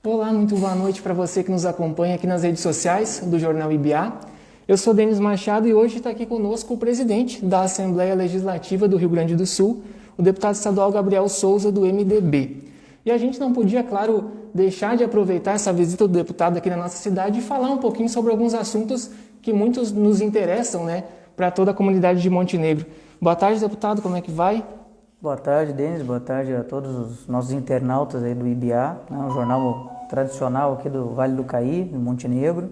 Olá, muito boa noite para você que nos acompanha aqui nas redes sociais do Jornal IBA. Eu sou Denis Machado e hoje está aqui conosco o presidente da Assembleia Legislativa do Rio Grande do Sul, o deputado estadual Gabriel Souza, do MDB. E a gente não podia, claro, deixar de aproveitar essa visita do deputado aqui na nossa cidade e falar um pouquinho sobre alguns assuntos que muitos nos interessam, né, para toda a comunidade de Montenegro. Boa tarde, deputado, como é que vai? Boa tarde, Denis. Boa tarde a todos os nossos internautas aí do IBA, né, um jornal tradicional aqui do Vale do Caí, em Montenegro.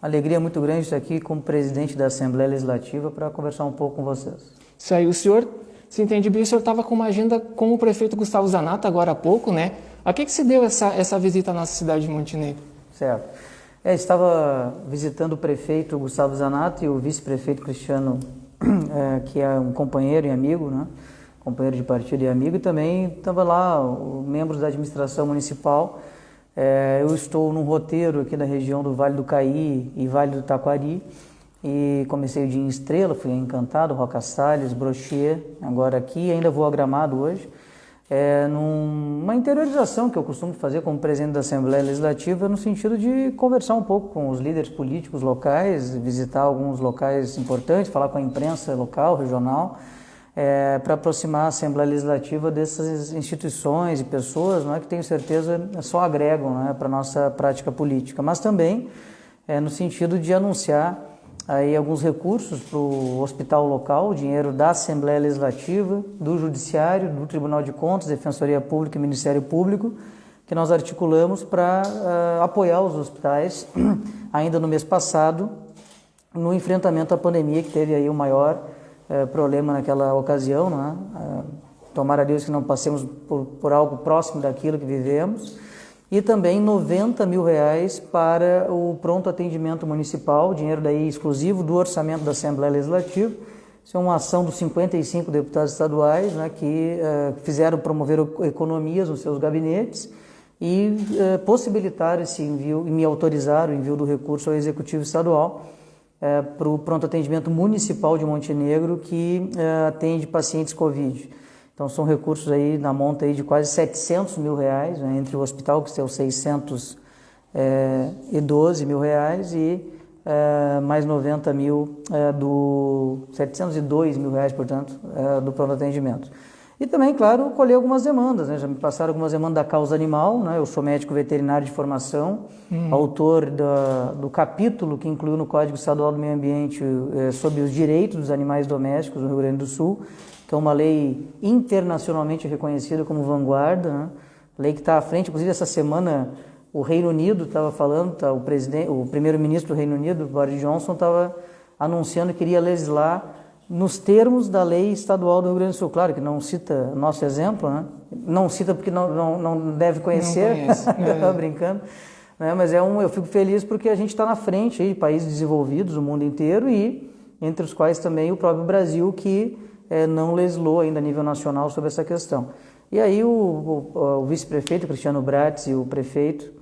Alegria muito grande estar aqui como presidente da Assembleia Legislativa para conversar um pouco com vocês. Isso aí, o senhor, se entende bem, o senhor estava com uma agenda com o prefeito Gustavo Zanata agora há pouco, né? A que se deu essa visita à nossa cidade de Montenegro? Certo. Estava visitando o prefeito Gustavo Zanata e o vice-prefeito Cristiano, que é um companheiro e amigo, né? Companheiro de partido e amigo, e também estava lá membros da administração municipal. Eu estou num roteiro aqui da região do Vale do Caí e Vale do Taquari, e comecei o dia em Estrela, fui a Encantado, Roca Salles, Brochê, agora aqui, ainda vou a Gramado hoje, numa interiorização que eu costumo fazer como presidente da Assembleia Legislativa, no sentido de conversar um pouco com os líderes políticos locais, visitar alguns locais importantes, falar com a imprensa local, regional, para aproximar a Assembleia Legislativa dessas instituições e pessoas, não é, que tenho certeza só agregam, não é, para a nossa prática política, mas também no sentido de anunciar aí alguns recursos para o hospital local, dinheiro da Assembleia Legislativa, do Judiciário, do Tribunal de Contas, Defensoria Pública e Ministério Público, que nós articulamos para apoiar os hospitais, ainda no mês passado, no enfrentamento à pandemia, que teve aí o maior problema naquela ocasião, não é? Tomara a Deus que não passemos por algo próximo daquilo que vivemos. E também R$90 mil para o pronto atendimento municipal, dinheiro daí exclusivo do orçamento da Assembleia Legislativa. Isso é uma ação dos 55 deputados estaduais, né, que promover economias nos seus gabinetes e possibilitaram esse envio e me autorizaram o envio do recurso ao Executivo Estadual para o pronto atendimento municipal de Montenegro, que atende pacientes Covid. Então são recursos aí na monta aí de quase R$700 mil, né, entre o hospital, que é os R$612 mil, e mais 90 mil R$702 mil, portanto, do pronto atendimento. E também, claro, colher algumas demandas, né? Já me passaram algumas demandas da causa animal, né? Eu sou médico veterinário de formação, autor do capítulo que incluiu no Código Estadual do Meio Ambiente sobre os direitos dos animais domésticos no Rio Grande do Sul, que é uma lei internacionalmente reconhecida como vanguarda, né? Lei que está à frente, inclusive essa semana o Reino Unido estava falando, o primeiro-ministro do Reino Unido, Boris Johnson, estava anunciando que iria legislar nos termos da lei estadual do Rio Grande do Sul. Claro que não cita nosso exemplo, né? Não cita porque não deve conhecer, estava brincando, né? Mas eu fico feliz porque a gente está na frente aí de países desenvolvidos, o mundo inteiro, e entre os quais também o próprio Brasil, que não legislou ainda a nível nacional sobre essa questão. E aí o vice-prefeito Cristiano Bratz e o prefeito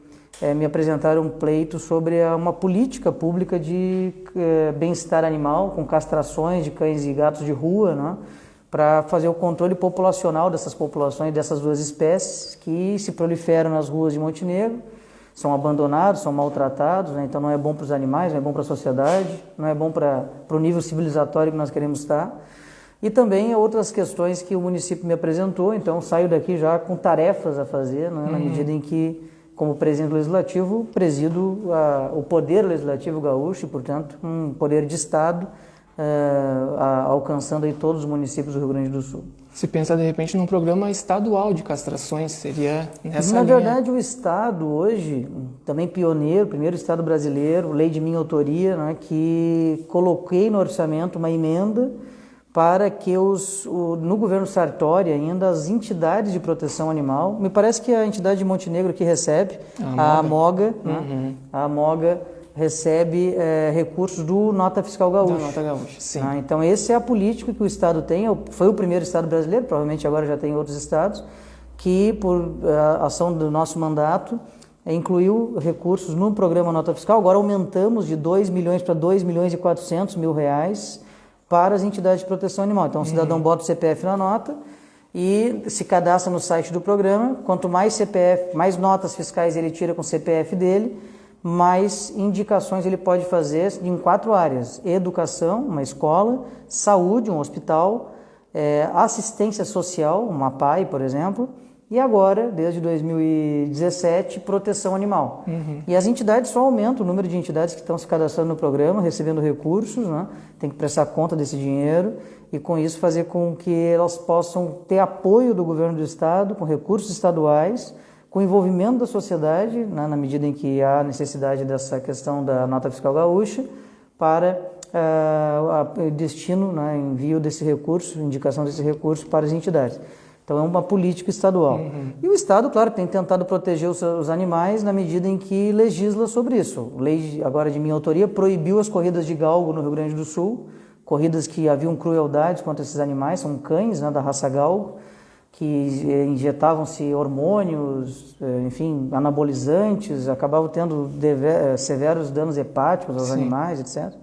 me apresentaram um pleito sobre uma política pública de bem-estar animal, com castrações de cães e gatos de rua, né, para fazer o controle populacional dessas populações, dessas duas espécies que se proliferam nas ruas de Montenegro, são abandonados, são maltratados, né, então não é bom para os animais, não é bom para a sociedade, não é bom para o nível civilizatório que nós queremos estar. E também outras questões que o município me apresentou, então saio daqui já com tarefas a fazer, né, na medida em que, como presidente legislativo, presido o poder legislativo gaúcho e, portanto, um poder de Estado, alcançando aí todos os municípios do Rio Grande do Sul. Se pensa, de repente, num programa estadual de castrações, seria nessa linha? Na verdade, o Estado hoje, também pioneiro, primeiro Estado brasileiro, lei de minha autoria, né, que coloquei no orçamento uma emenda para que no governo Sartori ainda as entidades de proteção animal, me parece que a entidade de Montenegro que recebe, a AMOGA, né? A AMOGA recebe recursos do Nota Fiscal Gaúcho. Da Nota Gaúcha, sim. Então essa é a política que o Estado tem, foi o primeiro Estado brasileiro, provavelmente agora já tem outros Estados, que por ação do nosso mandato incluiu recursos no programa Nota Fiscal, agora aumentamos de 2 milhões para 2 milhões e 400 mil reais, para as entidades de proteção animal. Então, o cidadão bota o CPF na nota e se cadastra no site do programa. Quanto mais CPF, mais notas fiscais ele tira com o CPF dele, mais indicações ele pode fazer em 4 áreas: educação, uma escola; saúde, um hospital; assistência social, uma APAE, por exemplo; e agora, desde 2017, proteção animal. E as entidades só aumentam, o número de entidades que estão se cadastrando no programa, recebendo recursos, né? Tem que prestar conta desse dinheiro e com isso fazer com que elas possam ter apoio do governo do estado, com recursos estaduais, com envolvimento da sociedade, né? Na medida em que há necessidade dessa questão da nota fiscal gaúcha, para destino, né? Envio desse recurso, indicação desse recurso para as entidades. Então é uma política estadual. E o Estado, claro, tem tentado proteger os animais na medida em que legisla sobre isso. Lei, agora de minha autoria, proibiu as corridas de galgo no Rio Grande do Sul, corridas que haviam crueldades contra esses animais, são cães, né, da raça galgo, que injetavam-se hormônios, enfim, anabolizantes, acabavam tendo severos danos hepáticos aos animais, etc.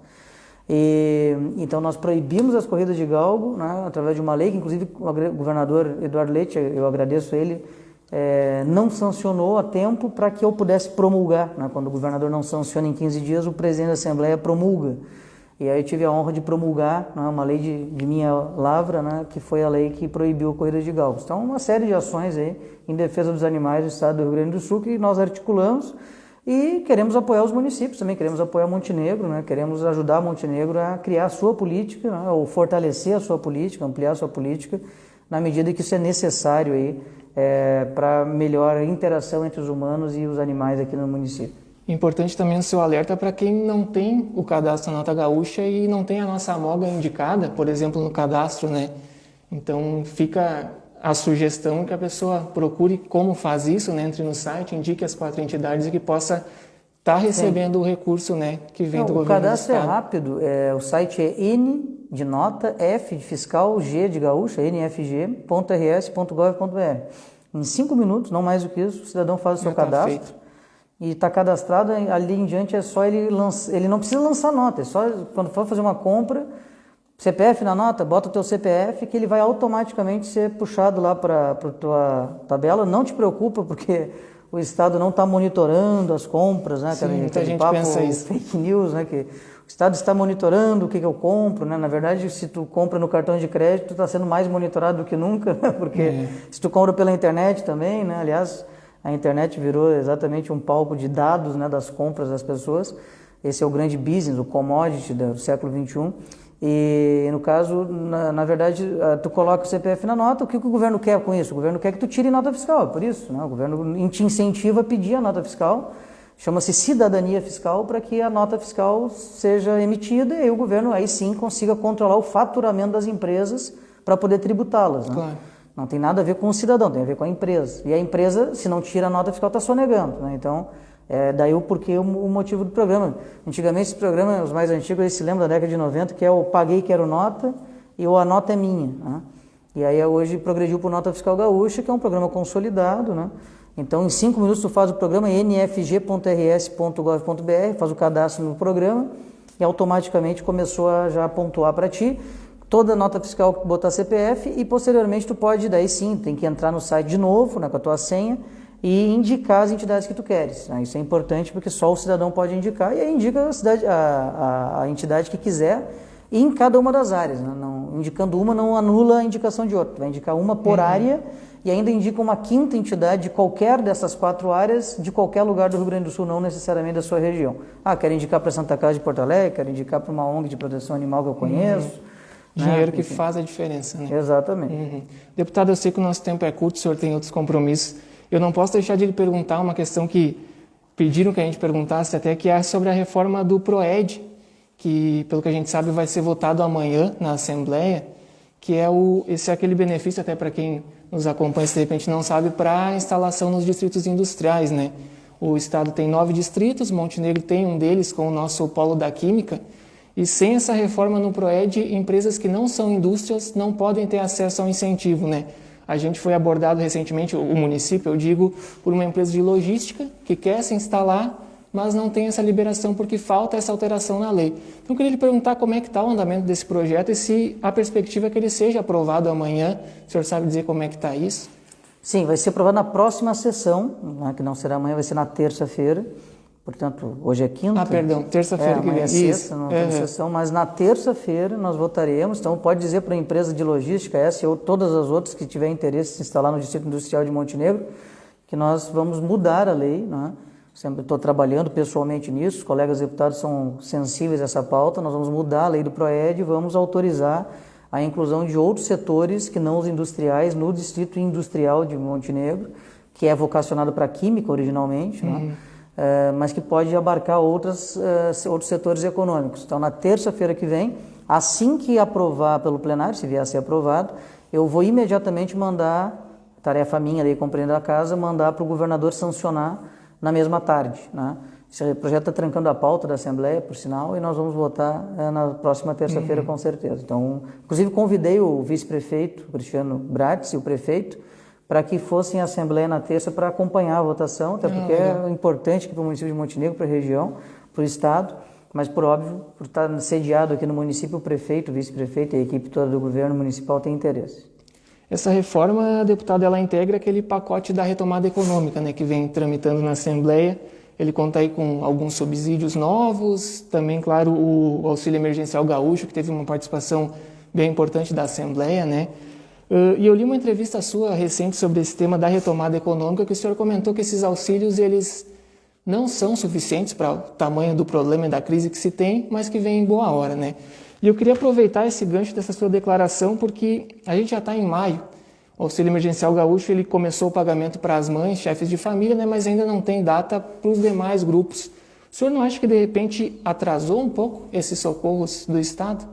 Então nós proibimos as corridas de galgo, né, através de uma lei que inclusive o governador Eduardo Leite, eu agradeço a ele, não sancionou a tempo para que eu pudesse promulgar, né? Quando o governador não sanciona em 15 dias, o presidente da Assembleia promulga. E aí eu tive a honra de promulgar, né, uma lei de minha lavra, né, que foi a lei que proibiu a corrida de galgos. Então uma série de ações aí em defesa dos animais do estado do Rio Grande do Sul que nós articulamos. E queremos apoiar os municípios também, queremos apoiar Montenegro, né? Queremos ajudar Montenegro a criar a sua política, né? Ou fortalecer a sua política, ampliar a sua política, na medida que isso é necessário aí, para melhor interação entre os humanos e os animais aqui no município. Importante também o seu alerta para quem não tem o cadastro na Nota Gaúcha e não tem a nossa amoga indicada, por exemplo, no cadastro, né? Então fica a sugestão que a pessoa procure como faz isso, né? Entre no site, indique as 4 entidades e que possa estar recebendo o recurso, né, que vem do governo do cadastro estado. É rápido, o site é N de nota, F de fiscal, G de gaúcha, nfg.rs.gov.br. Em 5 minutos, não mais do que isso, o cidadão faz o seu cadastro. Feito. E está cadastrado, ali em diante é só ele não precisa lançar nota, é só quando for fazer uma compra, CPF na nota, bota o teu CPF que ele vai automaticamente ser puxado lá para a tua tabela. Não te preocupa porque o Estado não está monitorando as compras, né? Sim, muita gente papo, pensa isso. Fake news, né? Que o Estado está monitorando o que eu compro, né? Na verdade, se tu compra no cartão de crédito, está sendo mais monitorado do que nunca, né? Porque se tu compra pela internet também, né? Aliás, a internet virou exatamente um palco de dados, né? Das compras das pessoas. Esse é o grande business, o commodity do século XXI. E no caso, na verdade, tu coloca o CPF na nota. O que o governo quer com isso? O governo quer que tu tire nota fiscal, por isso, né? O governo te incentiva a pedir a nota fiscal, chama-se cidadania fiscal, para que a nota fiscal seja emitida e aí o governo aí sim consiga controlar o faturamento das empresas para poder tributá-las, né? Claro. Não tem nada a ver com o cidadão, tem a ver com a empresa. E a empresa, se não tira a nota fiscal, está sonegando, né? Então, daí o porquê, o motivo do programa. Antigamente, esse programa, os mais antigos, eles se lembram da década de 90, que é o paguei, quero nota, e o a nota é minha, né? E aí hoje progrediu para o Nota Fiscal Gaúcha, que é um programa consolidado, né? Então, em 5 minutos, tu faz o programa nfg.rs.gov.br, faz o cadastro no programa e automaticamente começou a já pontuar para ti toda a nota fiscal que botar CPF e posteriormente tu pode, daí sim, tem que entrar no site de novo, né, com a tua senha, e indicar as entidades que tu queres, né? Isso é importante porque só o cidadão pode indicar e aí indica a entidade que quiser e em cada uma das áreas, né? Não, indicando uma não anula a indicação de outra, vai indicar uma por área e ainda indica uma 5ª entidade de qualquer dessas 4 áreas de qualquer lugar do Rio Grande do Sul, não necessariamente da sua região. Quero indicar para Santa Casa de Porto Alegre, quero indicar para uma ONG de proteção animal que eu conheço. Dinheiro que faz a diferença, né? Exatamente. Deputado, eu sei que o nosso tempo é curto, o senhor tem outros compromissos. Eu não posso deixar de lhe perguntar uma questão que pediram que a gente perguntasse até, que é sobre a reforma do PROED, que, pelo que a gente sabe, vai ser votado amanhã na Assembleia, que é aquele benefício, até para quem nos acompanha, se de repente não sabe, para a instalação nos distritos industriais, né? O Estado tem 9 distritos, Montenegro tem um deles com o nosso polo da Química, e sem essa reforma no PROED, empresas que não são indústrias não podem ter acesso ao incentivo, né? A gente foi abordado recentemente, o município, eu digo, por uma empresa de logística que quer se instalar mas não tem essa liberação porque falta essa alteração na lei. Então eu queria lhe perguntar como é que está o andamento desse projeto e se a perspectiva é que ele seja aprovado amanhã. O senhor sabe dizer como é que está isso? Sim, vai ser aprovado na próxima sessão, né, que não será amanhã, vai ser na terça-feira. Portanto, hoje é quinta. Ah, perdão, terça-feira que vem. É sexta, não tem sessão, mas na terça-feira nós votaremos. Então, pode dizer para a empresa de logística, essa ou todas as outras que tiverem interesse em se instalar no Distrito Industrial de Montenegro, que nós vamos mudar a lei, né? Sempre estou trabalhando pessoalmente nisso, os colegas deputados são sensíveis a essa pauta, nós vamos mudar a lei do PROED e vamos autorizar a inclusão de outros setores que não os industriais no Distrito Industrial de Montenegro, que é vocacionado para química originalmente, né? Mas que pode abarcar outros setores econômicos. Então, na terça-feira que vem, assim que aprovar pelo plenário, se vier a ser aprovado, eu vou imediatamente mandar, tarefa minha, lei compreende a casa, mandar para o governador sancionar na mesma tarde, né? Esse projeto está trancando a pauta da Assembleia, por sinal, e nós vamos votar na próxima terça-feira, com certeza. Então, inclusive, convidei o vice-prefeito, Cristiano Bratz, e o prefeito, para que fossem à Assembleia na terça para acompanhar a votação, até porque é importante para o município de Montenegro, para a região, para o Estado, mas, por óbvio, por estar sediado aqui no município, o prefeito, o vice-prefeito e a equipe toda do governo municipal tem interesse. Essa reforma, deputado, ela integra aquele pacote da retomada econômica, né, que vem tramitando na Assembleia. Ele conta aí com alguns subsídios novos, também, claro, o auxílio emergencial gaúcho, que teve uma participação bem importante da Assembleia, né? E eu li uma entrevista sua recente sobre esse tema da retomada econômica, que o senhor comentou que esses auxílios, eles não são suficientes para o tamanho do problema e da crise que se tem, mas que vem em boa hora, né? E eu queria aproveitar esse gancho dessa sua declaração, porque a gente já está em maio. O auxílio emergencial gaúcho, ele começou o pagamento para as mães, chefes de família, né, mas ainda não tem data para os demais grupos. O senhor não acha que, de repente, atrasou um pouco esses socorros do Estado?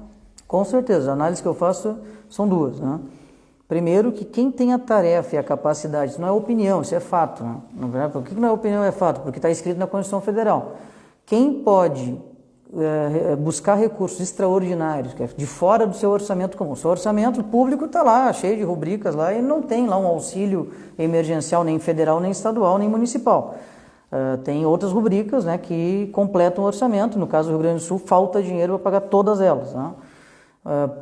Com certeza, a análise que eu faço são duas, né? Primeiro, que quem tem a tarefa e a capacidade, isso não é opinião, isso é fato, né? Por que não é opinião, é fato? Porque está escrito na Constituição Federal. Quem pode buscar recursos extraordinários, que é de fora do seu orçamento comum. O seu orçamento público está lá, cheio de rubricas lá, e não tem lá um auxílio emergencial nem federal, nem estadual, nem municipal. Tem outras rubricas, né, que completam o orçamento. No caso do Rio Grande do Sul, falta dinheiro para pagar todas elas, né?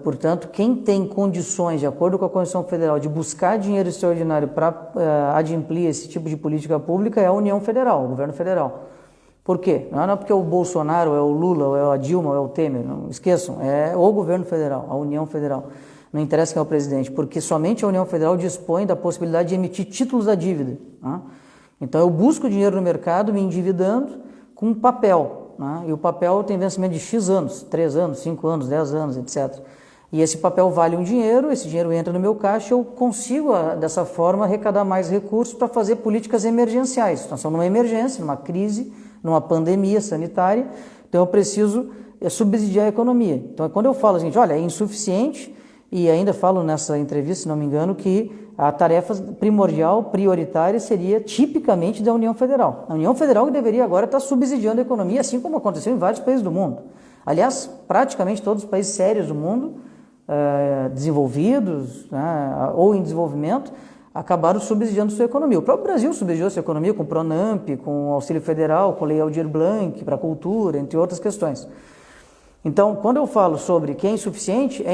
Portanto, quem tem condições, de acordo com a Constituição Federal, de buscar dinheiro extraordinário para adimplir esse tipo de política pública é a União Federal, o governo federal. Por quê? Não é porque é o Bolsonaro, é o Lula, ou é a Dilma, ou é o Temer, não esqueçam, é o governo federal, a União Federal. Não interessa quem é o presidente, porque somente a União Federal dispõe da possibilidade de emitir títulos da dívida, né? Então eu busco dinheiro no mercado me endividando com papel, né? E o papel tem vencimento de X anos, 3 anos, 5 anos, 10 anos, etc. E esse papel vale um dinheiro, esse dinheiro entra no meu caixa, eu consigo, dessa forma, arrecadar mais recursos para fazer políticas emergenciais. Nós estamos numa emergência, numa crise, numa pandemia sanitária, então eu preciso subsidiar a economia. Então, quando eu falo, gente, olha, é insuficiente, e ainda falo nessa entrevista, se não me engano, que a tarefa primordial, prioritária, seria tipicamente da União Federal. A União Federal que deveria agora estar subsidiando a economia, assim como aconteceu em vários países do mundo. Aliás, praticamente todos os países sérios do mundo, desenvolvidos, né, ou em desenvolvimento, acabaram subsidiando sua economia. O próprio Brasil subsidiou sua economia com o Pronamp, com o Auxílio Federal, com a Lei Aldir Blanc para a cultura, entre outras questões. Então, quando eu falo sobre que é insuficiente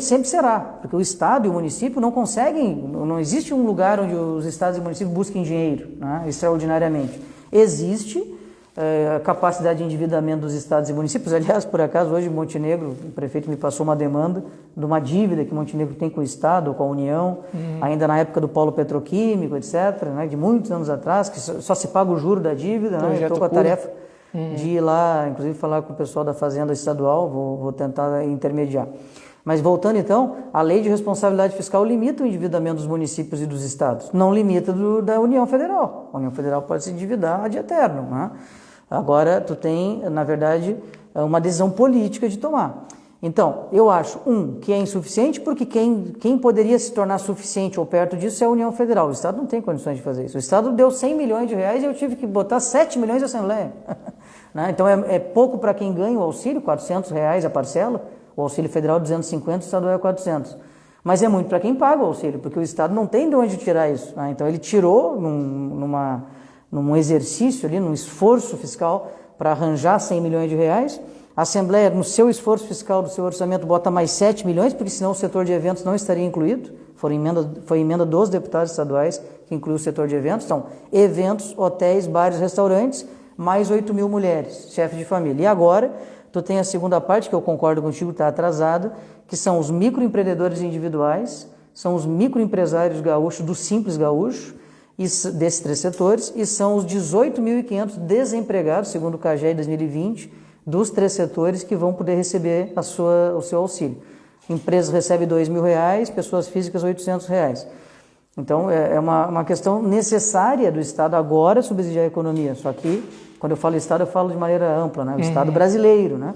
sempre será, porque o Estado e o município não conseguem, não existe um lugar onde os Estados e municípios busquem dinheiro, né, extraordinariamente. Existe a capacidade de endividamento dos Estados e municípios. Aliás, por acaso, hoje em Montenegro, o prefeito me passou uma demanda de uma dívida que Montenegro tem com o Estado, com a União, ainda na época do polo petroquímico, etc., né, de muitos anos atrás, que só se paga o juro da dívida, né? Eu estou com a tarefa de ir lá, inclusive falar com o pessoal da Fazenda Estadual, vou tentar intermediar. Mas voltando então, a lei de responsabilidade fiscal limita o endividamento dos municípios e dos estados, não limita da União Federal. A União Federal pode se endividar ad eterno, né? Agora, tu tem, na verdade, uma decisão política de tomar. Então, eu acho, que é insuficiente, porque quem poderia se tornar suficiente ou perto disso é a União Federal. O Estado não tem condições de fazer isso. O Estado deu 100 milhões de reais e eu tive que botar 7 milhões de Assembleia. Né? Então, é pouco para quem ganha o auxílio, R$400 a parcela, o auxílio federal 250, o estadual é 400. Mas é muito para quem paga o auxílio, porque o Estado não tem de onde tirar isso, né? Então, ele tirou num exercício ali, num esforço fiscal para arranjar 100 milhões de reais. A Assembleia, no seu esforço fiscal do seu orçamento, bota mais 7 milhões, porque senão o setor de eventos não estaria incluído. Foi emenda dos deputados estaduais que incluiu o setor de eventos. Então, eventos, hotéis, bares, restaurantes, mais 8 mil mulheres, chefes de família. E agora, tu tem a segunda parte, que eu concordo contigo, está atrasada, que são os microempreendedores individuais, são os microempresários gaúchos, do Simples Gaúcho, desses 3 setores, e são os 18.500 desempregados, segundo o CAGED 2020, dos 3 setores que vão poder receber o seu auxílio. Empresas recebem R$2.000, pessoas físicas R$800. Então, é uma questão necessária do Estado agora subsidiar a economia. Só que, quando eu falo Estado, eu falo de maneira ampla, né? O Estado brasileiro, né?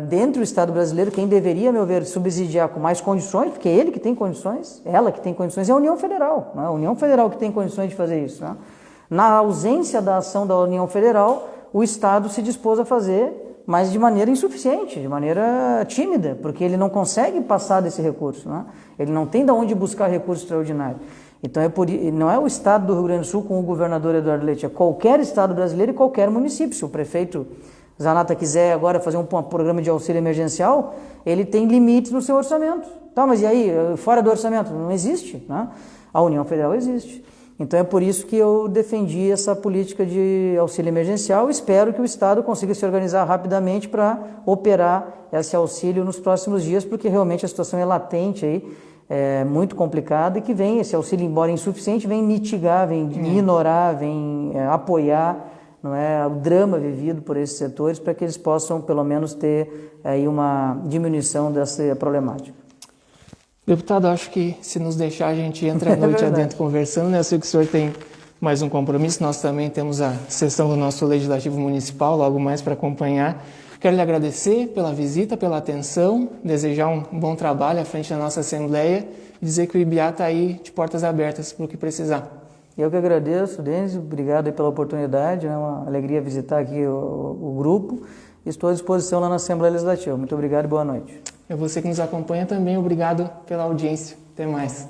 Dentro do Estado brasileiro, quem deveria, a meu ver, subsidiar com mais condições, porque é ele que tem condições, ela que tem condições, é a União Federal. Né? A União Federal que tem condições de fazer isso. Né? Na ausência da ação da União Federal, o Estado se dispôs a fazer, mas de maneira insuficiente, de maneira tímida, porque ele não consegue passar desse recurso, né? Ele não tem de onde buscar recurso extraordinário. Então, não é o Estado do Rio Grande do Sul com o governador Eduardo Leite, é qualquer Estado brasileiro e qualquer município. Se o prefeito Zanata quiser agora fazer um programa de auxílio emergencial, ele tem limites no seu orçamento. Tá, mas e aí, fora do orçamento? Não existe, né? A União Federal existe. Então é por isso que eu defendi essa política de auxílio emergencial. Espero que o Estado consiga se organizar rapidamente para operar esse auxílio nos próximos dias, porque realmente a situação é latente aí, é muito complicada, e que esse auxílio, embora insuficiente, vem mitigar, vem minorar, vem apoiar, não é, o drama vivido por esses setores, para que eles possam pelo menos ter aí uma diminuição dessa problemática. Deputado, acho que se nos deixar, a gente entra a noite adentro conversando, né? Eu sei que o senhor tem mais um compromisso, nós também temos a sessão do nosso Legislativo Municipal, logo mais para acompanhar. Quero lhe agradecer pela visita, pela atenção, desejar um bom trabalho à frente da nossa Assembleia e dizer que o IBA está aí de portas abertas para o que precisar. Eu que agradeço, Denis, obrigado aí pela oportunidade, é uma alegria visitar aqui o grupo. Estou à disposição lá na Assembleia Legislativa. Muito obrigado e boa noite. É você que nos acompanha também, obrigado pela audiência. Até mais.